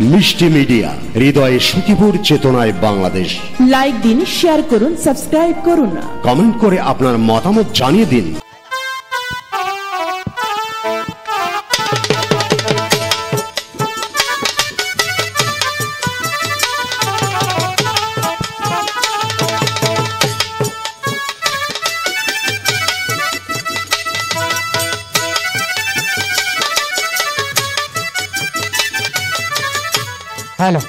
মিষ্টি মিডিয়া, হৃদয়ে সুখীপুর, চেতনায় বাংলাদেশ। লাইক দিন, শেয়ার করুন, সাবস্ক্রাইব করুন, কমেন্ট করে আপনার মতামত জানিয়ে দিন। হ্যালো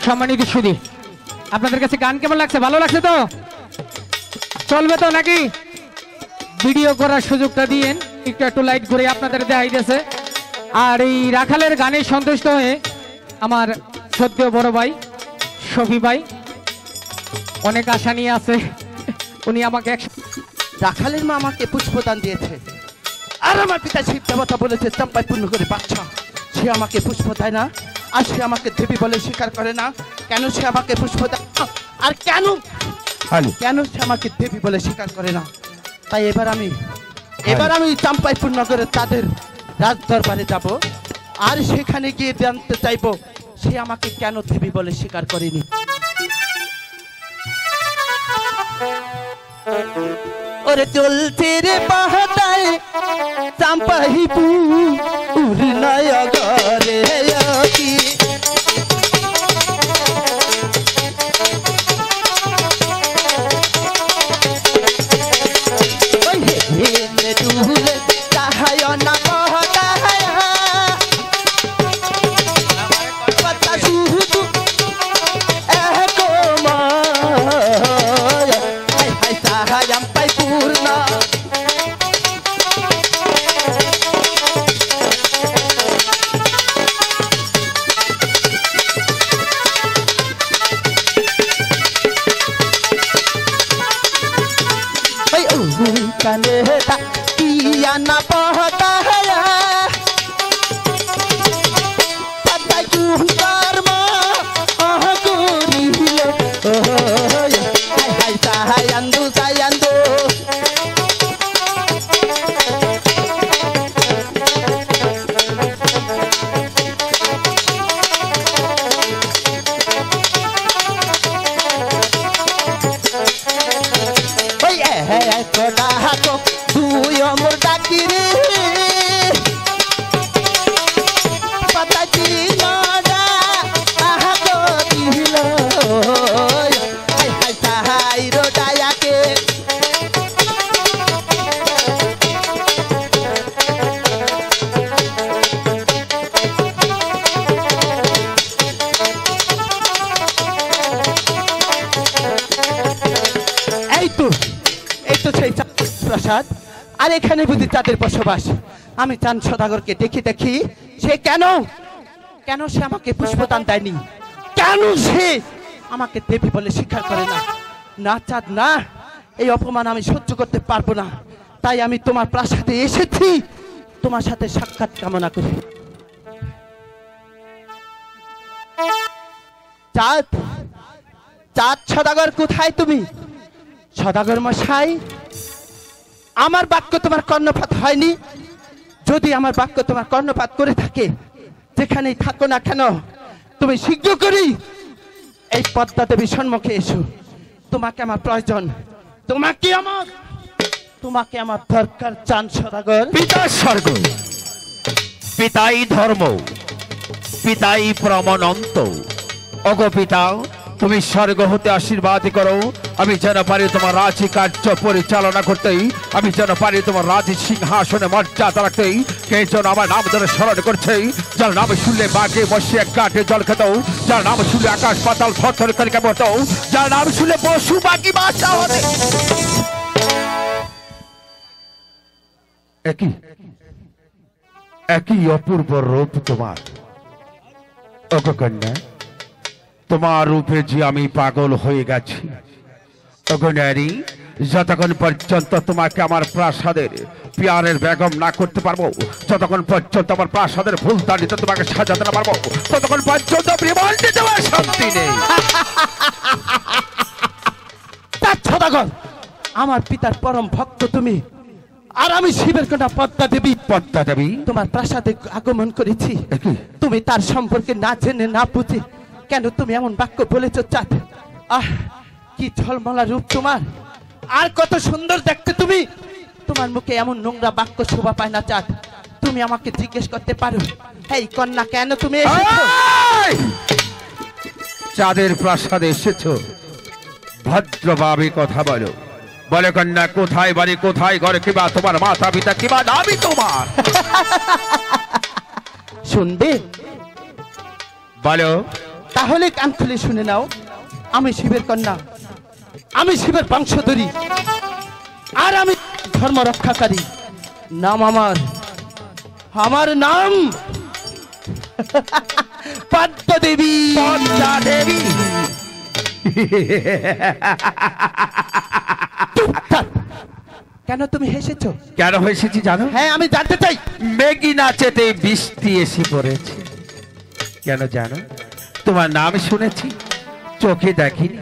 সম্মানিত সুধী, আপনাদের কাছে গান কেমন লাগছে? ভালো লাগছে তো? চলবে তো নাকি? ভিডিও করার সুযোগটা দিয়েন, একটু লাইট করে আপনাদের দেখাই দিয়েছে। আর এই রাখালের গানে সন্তুষ্ট হয়ে আমার সদ্য বড় ভাই শফি ভাই অনেক আশা নিয়ে আছে। উনি আমাকে রাখালের মা আমাকে পুষ্পদান দিয়েছে, আর আমার পিতা শিব দেবতা বলেছে চম্পায় পূর্ণ করে বাচ্চা। সে আমাকে পুষ্প দেয় না, আর সে আমাকে দেবী বলে স্বীকার করে না। কেন সে আমাকে পুষ্প দেয় আর কেন কেন সে আমাকে দেবী বলে স্বীকার করে না? তাই এবার আমি চম্পাইপুর নগরের তাদের রাজ দরবারে যাব, আর সেখানে গিয়ে জানতে চাইবো সে আমাকে কেন দেবী বলে স্বীকার করেনি। ওরে চলছে রে পাহাড়ায় চম্পাইপুর নগরে কি ना पता है पता क्यों कर्मा गोरी हाय सायंदू सायंदू প্রসাদ। আর এখানে বুঝি তাদের বসবাস। আমি চাঁদ সদাগরকে দেখি দেখি সে কেন সে আমাকে পুষ্পদান দেয়নি, কেন সে আমাকে দেবী বলে স্বীকার করে না। না চাঁদ না, এই অপমান আমি সহ্য করতে পারবো না। তাই আমি তোমার প্রাসাদে এসেছি তোমার সাথে সাক্ষাৎ কামনা করি। চাঁদ চাঁদ সদাগর কোথায় তুমি? সদাগর মশাই, আমার বাক্য তোমার কর্ণপাত হয়নি। যদি আমার বাক্য তোমার কর্ণপাত করে থাকে, যেখানেই থাকো না কেন, তুমি শীঘ্র করেই এই পদ্মা দেবীর সম্মুখে এসো। তোমাকে আমার প্রয়োজন, তোমাকে আমার দরকার। চাঁদ সদাগর। পিতা স্বর্গ, পিতাই ধর্ম, পিতাই প্রমাণন্ত। ওগো পিতা, তুমি স্বর্গ হতে আশীর্বাদ করো, আমি যেন পারি তোমার রাজি কার্য পরিচালনা করতেই, আমি যেন পারি তোমার রাজি সিংহাসনে মর্যাদা রাখতেই। কে যেন আমার নাম ধরে স্মরণ করছে, যার নাম শুনলে বাঘে বসে এক কাঠে জল খেত, যার নাম শুনলে আকাশ পাতাল থরথর করে কেমত, যার নাম শুনলে পশু বাকি বাঁচা হতে। একই অপূর্ব রূপ তোমার। ওগো কন্যা, তোমার রূপে যে আমি পাগল হয়ে গেছি। ওগো নারী, যতক্ষণ পর্যন্ত তোমাকে আমার প্রাসাদের পিয়ারের বেগম না করতে পারবো, যতক্ষণ পর্যন্ত আমার প্রাসাদের ফুলদানিতে তোমাকে সাজাতে না পারবো, ততক্ষণ পর্যন্ত বিমলটি তোমার শান্তি নেই। সদাগর, আমার পিতার পরম ভক্ত তুমি, আর আমি শিবের কন্যা পদ্মা দেবী পদ্মা দেবী তোমার প্রাসাদে আগমন করেছি। একই তুমি তার সম্পর্কে না জেনে না বুঝে কেন তুমি এমন বাক্য বলেছ চাঁদ? আহ, কি ঝলমলা রূপ তোমার, আর কত সুন্দর দেখতে তুমি। তোমার মুখে এমন নোংরা বাক্য শোভা পায় না চাঁদ। তুমি আমাকে জিজ্ঞেস করতে পারো, এই কন্যা কেন তুমি এসেছো? এই! চাঁদের প্রাসাদে এসেছো, ভদ্রভাবে কথা বলো। বলে কন্যা, কোথায় বাড়ি, কোথায় ঘর, কিবা তোমার মাতা পিতা, কিবা নামই তোমার? শুনবে? বলো। তাহলে কান খুলে শুনে নাও। আমি শিবের কন্যা, আমি শিবের বংশধরী, আর আমি ধর্ম রক্ষাকারী। নাম আমার নাম পদ্মা দেবী। পদ্মা দেবী। কেন তুমি হেসেছো? কেন হয়েছেছি জানো? হ্যাঁ, আমি জানতে চাই। মেঘি নাচেতে বৃষ্টি এসে পড়েছে। কেন জানো? তোমার নাম শুনেছি, চোখে দেখিনি,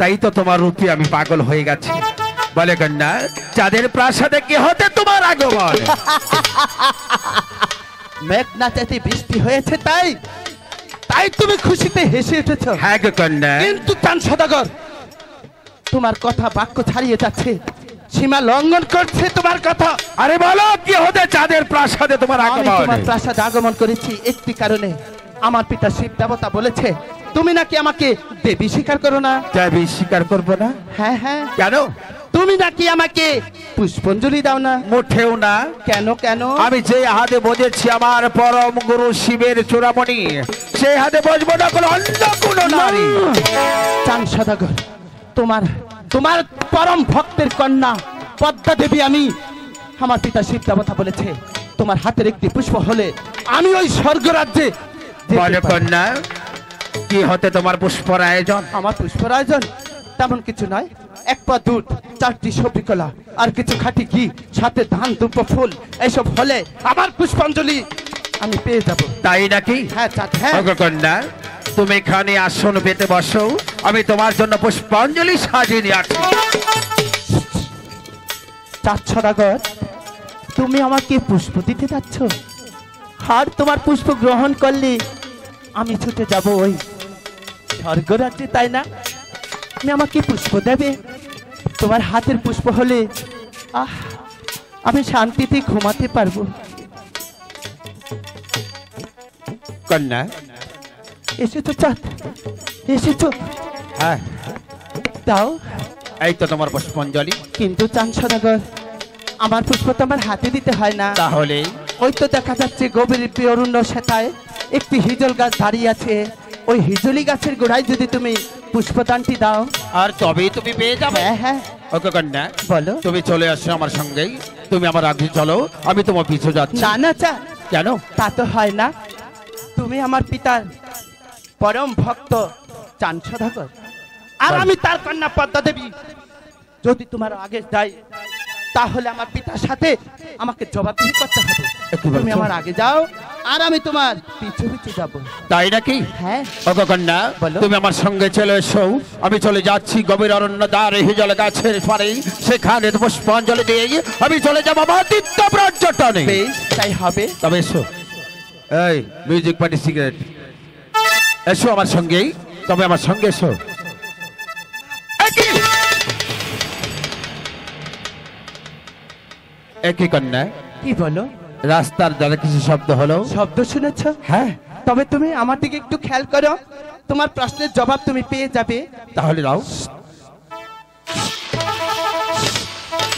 তাই তো তোমার রূপে আমি পাগল হয়ে গেছি। বলে কন্যা, চাঁদের প্রাসাদে কি হতে তোমার আগমন? মেঘ নাচাতে বৃষ্টি হয়েছে, তাই তুমি খুশিতে হেসে উঠেছো। হ্যাঁ গো কন্যা। কিন্তু চাঁদ সদাগর, তোমার কথা বাক্য ছাড়িয়ে যাচ্ছে, সীমা লঙ্ঘন করছে তোমার কথা। আরে বলো, কি হতে চাঁদের প্রাসাদে তোমার আমি আগমন? তোমার প্রাসাদে আগমন করেছি একটি কারণে। আমার পিতা শিব দেবতা বলেছে তুমি নাকি আমাকে দেবী স্বীকার করো না। দেবী স্বীকার করবো না? হ্যাঁ হ্যাঁ। কেন? তুমি নাকি আমাকে পুষ্পাঞ্জলি দাও না। মোটেও না। কেন কেন? আমি যে হাতে বজেছি আমার পরম গুরু শিবের চূড়ামণি, সেই হাতে বজবো না কোনো অন্য কোনো নারী। চাঁদ সদাগর, তোমার পরম ভক্তের কন্যা পদ্মা দেবী আমি। আমার পিতা শিব দেবতা বলেছে তোমার হাতের একটি পুষ্প হলে আমি ওই স্বর্গরাজ্যে যেতে বলে পারি। কন্যা, কি হতে তোমার পুষ্পর আয়োজন? আমার পুষ্পর আয়োজন তেমন কিছু নয়। এক পা দুধ, 4টি সবজি কলা, আর কিছু খাঁটি ঘি, সাথে ধান, দুব্ব ফুল, এইসব হলে আমার পুষ্পাঞ্জলি আমি পেয়ে যাব। তাই নাকি? হ্যাঁ চাঁদ, হ্যাঁ। ওগো কন্যা, তুমি এখানে আসন পেতে বসো, আমি তোমার জন্য পুষ্পাঞ্জলি সাজিয়ে নিয়ে আসছি। চাঁদ সদাগর, তুমি আমাকে পুষ্প দিতে যাচ্ছ, আর তোমার পুষ্প গ্রহণ করলে আমি ছুটে যাব ওই স্বর্গরাজ্যে, তাই না? তুমি আমাকে পুষ্প দেবে, তোমার হাতের পুষ্প হলে আমি শান্তিতে ঘুমাতে পারবো। কন্যা, এসেছো চাঁদ, এসেছো। হ্যাঁ, দাও। এই তো তোমার পুষ্পাঞ্জলি। কিন্তু চাঁদ সদাগর, আমার পুষ্প তো আমার হাতে দিতে হয় না। তাহলে? ওই তো দেখা যাচ্ছে গভীর অরণ্য সেতায় একটি হিজল গাছ দাঁড়িয়ে আছে। ওই হিজলি গাছের গোড়ায় যদি তুমি পুষ্পদানটি দাও, আর তবেই তুমি পেয়ে যাবে। হ্যাঁ হ্যাঁ। ওকে কন্যা, বলো। তুমি চলে আসো আমার সঙ্গেই, তুমি আমার আগে চলো, আমি তোমার পিছু যাচ্ছি। না না চা, কেন? তা তো হয় না। তুমি আমার পিতার পরম ভক্ত চাঁদ সদাগর, আর আমি তার কন্যা পদ্মা দেবী। যদি তোমার আগে যাই তাহলে আমার পিতার সাথে আমাকে জবাবদিহি করতে হবে। কি বলছো? তুমি আমার আগে যাও, আর আমি তোমার পিছু পিছু যাব। তাই নাকি? হ্যাঁ। ওগো কন্যা, বলো। তুমি আমার সঙ্গে চলে এসো, আমি চলে যাচ্ছি গভীর অরণ্য দ্বারে হিজল গাছের পারে, সেখানে পুষ্পাঞ্জলি দিয়ে আমি চলে যাবো আমার তীর্থ পর্যটনে। বেশ, তাই হবে। তবে এসো, এই মিউজিক পার্টি সিগারেট, এসো আমার সঙ্গেই, তবে আমার সঙ্গে এসো। একই কন্যা, কি বলো? রাস্তার দ্বারা কিছু শব্দ হলো। শব্দ শুনেছ? হ্যাঁ। তবে তুমি আমার দিকে একটু খেয়াল করো, তোমার প্রশ্নের জবাব তুমি পেয়ে যাবে। তাহলে দাও।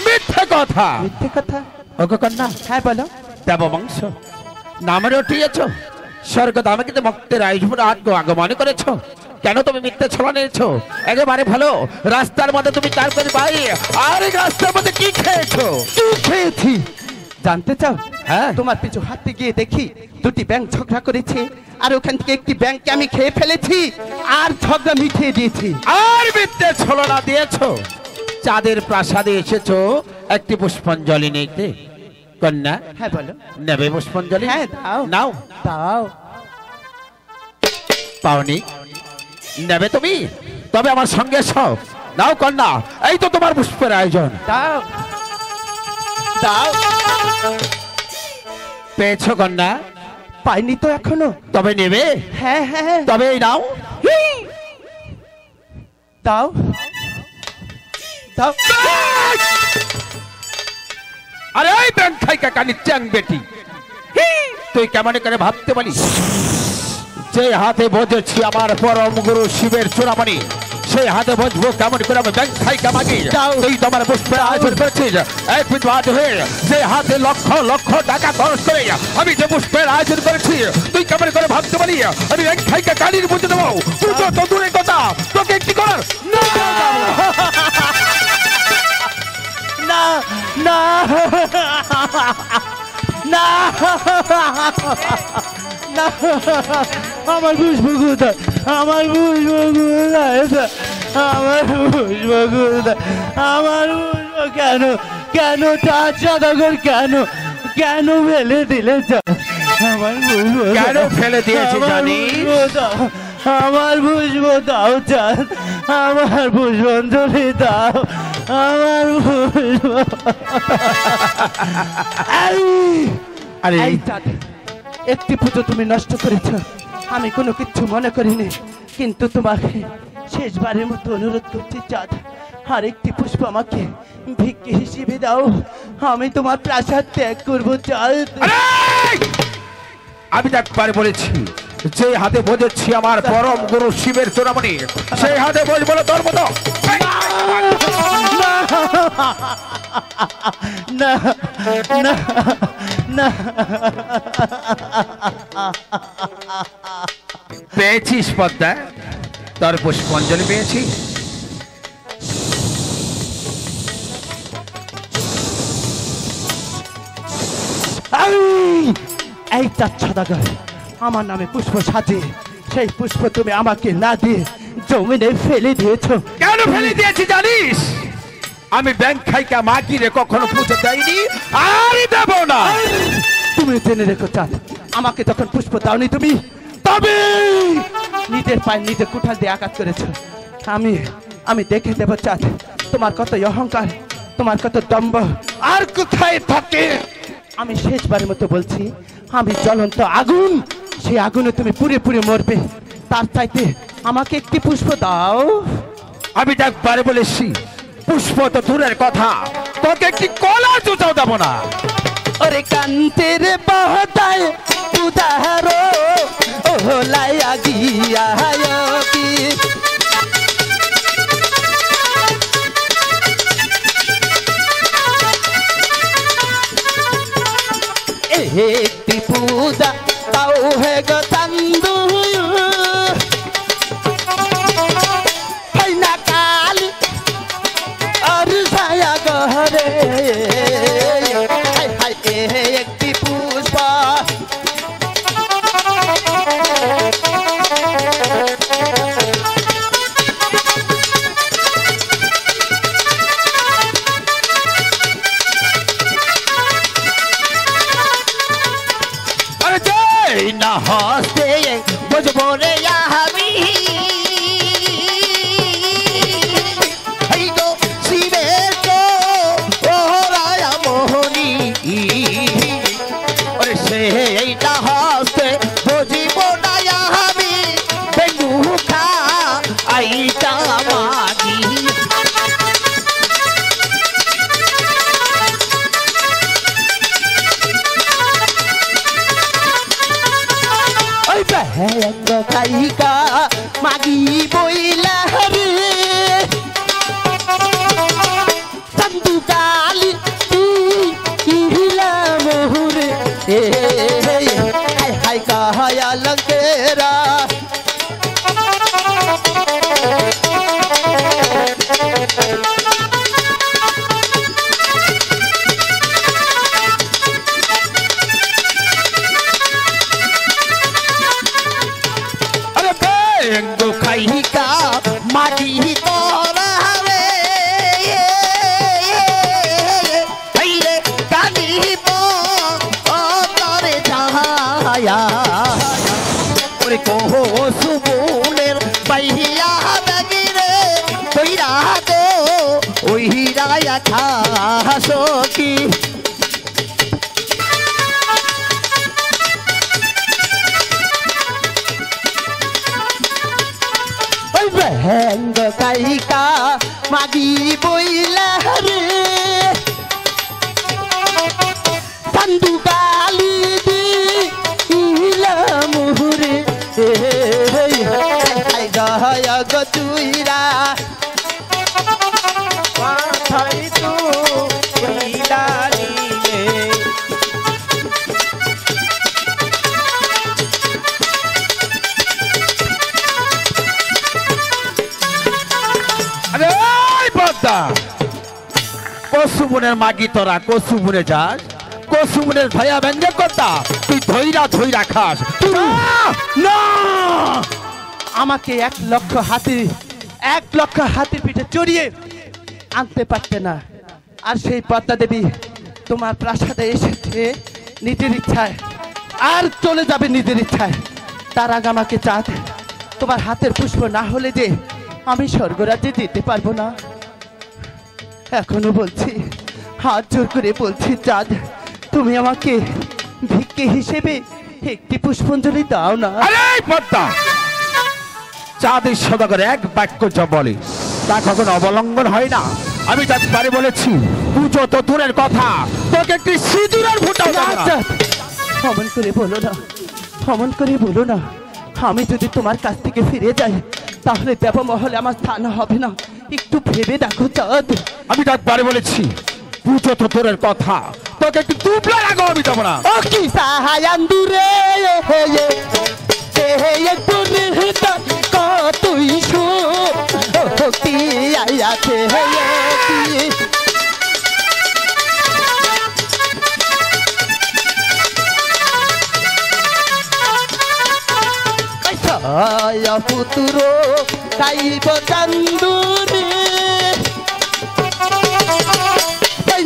মিথ্যে কথা। মিথ্যে কথা? ওগো কন্যা, হ্যাঁ বলো। দেব বংশ নামের উঠিয়েছ, স্বর্গ দামে কিন্তু মুক্তের আয়ুষ্মান আগমন করেছ, কেন তুমি মিথ্যে ছলা নিয়েছো? একেবারে ভালো, রাস্তার মধ্যে তুমি তার করে ভাই, আর এই রাস্তার মধ্যে কি খেয়েছো? কি খেয়েছি জানতে চাও? হ্যাঁ। তোমার পিছু হাঁটতে গিয়ে দেখি দুটি ব্যাঙ ঝগড়া করেছে, আর ওখান থেকে একটি ব্যাঙকে আমি খেয়ে ফেলেছি, আর ঝগড়া মিটিয়ে দিয়েছি। আর মিথ্যে ছলনা দিয়েছো। চাঁদের প্রাসাদে এসেছো একটি পুষ্পাঞ্জলি নিতে, কন্যা। হ্যাঁ বলো। নেবে পুষ্পাঞ্জলি? হ্যাঁ দাও। নাও। দাও। পাওনি? নেবে তুমি? তবে আমার সঙ্গে সব নাও কন্যা, এই তো তোমার পুষ্পের আয়োজন। দাও। দাও। পেয়েছো কন্যা? পাইনি তো এখনো। তবে নেবে? হ্যাঁ হ্যাঁ তবে এই নাও। দাও দাও। আরে ওই ব্যাংক খাইকা কানি চ্যাং বেটি, তুই কেমন করে ভাবতে পারিস যে হাতে বজেছি আমার পরম গুরু শিবের চূড়ামণি, সেই হাতে বজবো কেমন করে আমি ব্যাংক খাইকা মাগি? তুই তোমার পুষ্পের আয়োজন করেছিস এক বিধবাদ হয়ে, যে হাতে লক্ষ লক্ষ টাকা খরচ করে আমি যে পুষ্পের আয়োজন করেছি, তুই কেমন করে ভাবতে পারি আমি ব্যাংক খাইকা কালির বুঝে দেবো? পুজো তো দূরের কথা, তোকে কি করার না না না না, আমার পুষ্প কোথায়? আমার পুষ্প কোথায়? আমার পুষ্প কোথায়? আমার পুষ্প কেন কেন চাঁদ সদাগর কেন কেন ফেলে দিলে? আমার পুষ্প কেন ফেলে দিয়েছি জানিস? আমার পুষ্প দাও চাঁদ, আমার পুষ্পাঞ্জলি দাও, আমার পুষ্প। আরে এই চাঁদ, একটি পুজো তুমি নষ্ট করেছ, আমি কোনো কিছু মনে করিনি, কিন্তু তোমাকে শেষবারের মতো অনুরোধ করছি চাঁদ, আর একটি পুষ্প আমাকে ভিক্ষে হিসেবে দাও, আমি তোমার প্রাসাদ ত্যাগ করবো চাঁদ। আমি একবার বলেছি যে হাতে বোঝেছি আমার পরম গুরু শিবের চূড়ামণি, সেই হাতে বোঝ বলে তোর মতো না না না। পেয়েছিস পদ্মা? তোর পুষ্পাঞ্জলি পেয়েছিস? এই চাঁদ সদাগর, আমার নামে পুষ্প সাজিয়ে সেই পুষ্প তুমি আমাকে না দিয়ে জমিনে ফেলে দিয়েছো। কেন ফেলে দিয়েছি জানিস? আমি ব্যাংক খাইকা মাগিরে কখনো পুজো দেয়নি, আর দেব না। তুমি জেনে রেখো চাঁদ, আমাকে যখন পুষ্প দাওনি তুমি, তবে নিজের পায়ে নিজে কুঠাল দিয়ে আঘাত করেছো। আমি আমি দেখে দেবো চাঁদ, তোমার কত অহংকার, তোমার কত দম্ভ আর কোথায় থাকে। আমি শেষবারের মতো বলছি, আমি জ্বলন্ত আগুন, সেই আগুনে তুমি পুড়ে পুড়ে মরবে, তার চাইতে আমাকে একটি পুষ্প দাও। আমি একবার বলেছি পুষ্প তো দূরের কথা, তোকে একটি কলা জুতাও দেবো না। ওরে কান্তের বহতায় উদাহরো ওলাইয়া গিয়া কি একটি পূজা তাও হে গো চান্দু না কালি আর ছায়া গহরে একটি পুষ্প। আরে যাই না হস্তে বুঝবো রে আমি শিবের তো ওরায়া মোহনী, সেইটা হস্তে বুঝিব না আমি বেগুখা আইটা মাগি। ওই বেঙ্গ খাইকা মাগি বইলা রে চান্দু কালি ইহিলা মোহরে হাই হাই কাহায়া লঙ্কেরা। আরে বেঙ্গ খাইকা মাটি তোরা রে হাইরে কালিব তরে যাহায়া ওরে কোহ সুবুনের বাইয়া দাগিরে কইরা গো ওই রায়া খাসকি ব্যঙ্গ কাইকা মাগি বইলা রে চান্দু গালি দিলা মুহুরে দয়া গতুইরা মাথাই তো বইলা নিলে আরে ওই পদ্মা কসুমনের মাগি তোরা কসুমনে যাস কসুমনের ভাইয়া ব্যঙ্গে কথা তুই ধইরা ধইরা খাস না আমাকে 1,00,000 হাতির পিঠে চড়িয়ে আনতে পারতে না আর সেই পদ্মা দেবী তোমার প্রাসাদে এসেছে নিজের ইচ্ছায় আর চলে যাবে নিজের ইচ্ছায় তার আগে আমাকে চাঁদ তোমার হাতের পুষ্প না হলে যে আমি স্বর্গরাজ্যে যেতে পারবো না এখনো বলছি হাত জোর করে বলছি চাঁদ তুমি আমাকে ভিক্ষে হিসেবে একটি পুষ্পাঞ্জলি দাও না আরে পদ্মা চাঁদের সদাগর এক বাক্য যা বলে তা কখনো অবলম্বন হয় না আমি তার পারে বলেছি পুজো তো দূরের কথা তোকে একটি সিঁদুরের ফুটাও দেব না। চাঁদ অমন করে বলো না অমন করে বলো না আমি যদি তোমার কাছ থেকে ফিরে যাই তাহলে দেবমহলে আমার স্থান হবে না একটু ভেবে দেখো চাঁদ আমি তার পারে বলেছি পুজো তো দূরের কথা তোকে একটু দুবলা রাখো আমি দেবো না ও কি সাহায়ান্দুরে কতই শক্তি আছে পুত্র কাইব চান্দুরে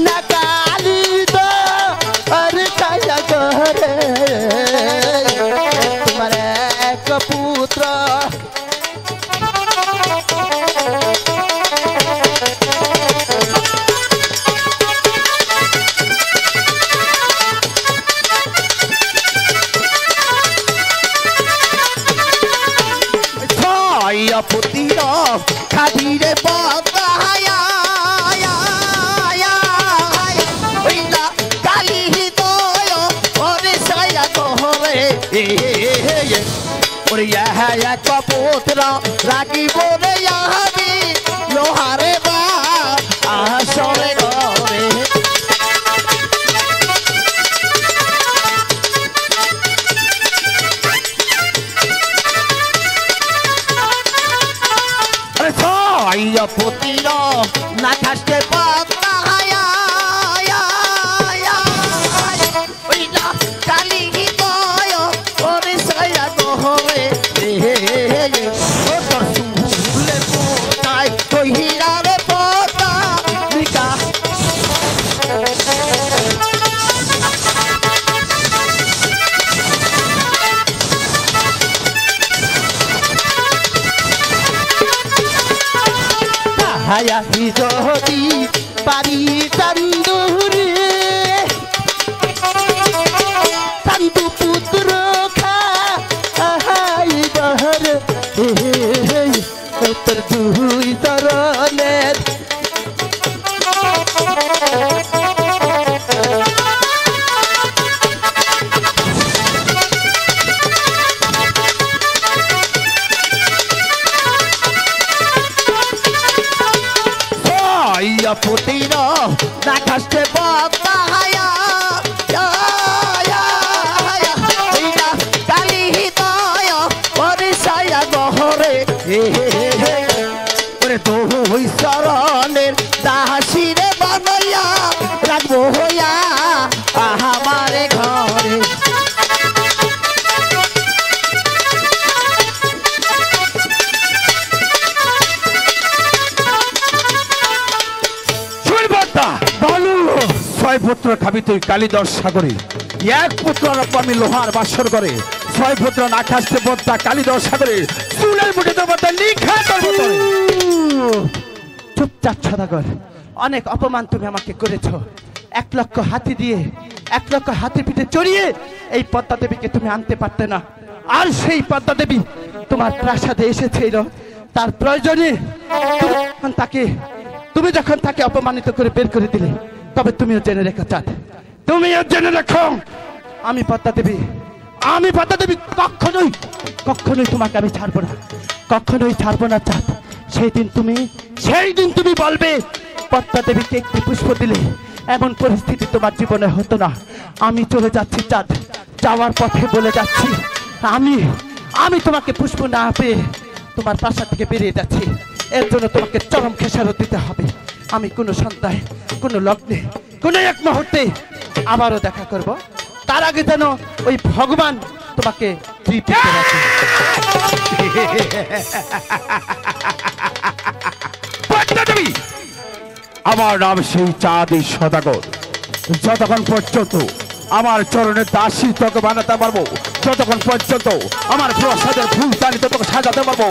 না কালি আরে কায়া করে তোমার এক পুত্র পুতির খাদিরে বাবায়া কালি হৃদয় ওরে সায়া তোরে ওরে এক পুত্র রাখিব রে আমি লোহারে বা আসরে ঘরে পুতির না খাসতে কালি হৃদয় ওরে সায়া তোরে হিরারে পতা হায়াতি যদি পারি চান্দুরে চান্দু পুত্র খাই বহর তোর দুই চরণের পুতির না খাসতে বাবায়া কালি হৃদয় ওরে সায়া গহরে ওরে তো ওই চরণের দাসিরে বানাইয়া রাখবো হইয়া আমারে ঘরে ছয় পুত্র খাবি তুই কালিদর সাগরে এক পুত্র আমি লোহার বাসর করে ছয় পুত্র না খাসতে পদ্মা কালিদর সাগরে চুলের মুঠে তো পদ্মা নিখা করবো তোরে চুপচাপ সদাগর অনেক অপমান তুমি আমাকে করেছ 1,00,000 হাতি দিয়ে 1,00,000 হাতির পিঠে চড়িয়ে এই পদ্মা দেবীকে তুমি আনতে পারতে না আর সেই পদ্মা দেবী তোমার প্রাসাদে এসেছিল তার প্রয়োজনে তুমি যখন তাকে অপমানিত করে বের করে দিলে, তবে তুমিও জেনে রেখো চাঁদ, তুমিও জেনে রেখো আমি পদ্মা দেবী কখনোই তোমাকে আমি ছাড়বো না, কখনোই ছাড়বো না চাঁদ। সেই দিন তুমি বলবে পদ্মা দেবীকে একটি পুষ্প দিলে এমন পরিস্থিতি তোমার জীবনে হতো না। আমি চলে যাচ্ছি চাঁদ, যাওয়ার পথে বলে যাচ্ছি আমি তোমাকে পুষ্প না পেয়ে তোমার প্রাসাদ থেকে বেরিয়ে যাচ্ছি। এর জন্য তোমাকে চরম খেসারত দিতে হবে। আমি কোনো সন্ধ্যায়, কোনো লগ্নে, কোনো এক মুহূর্তে আবারও দেখা করব। তার আগে যেন ওই ভগবান তোমাকে তৃপ্তি রাখে। পদ্মা দেবী, আমার নাম সেই চাঁদি সদাগর। যতক্ষণ পর্যন্ত আমার চরণের দাসী তোকে বানাতে পারবো, যতক্ষণ পর্যন্ত আমার প্রসাদের ফুল চালিত তোকে সাজাতে পারবো,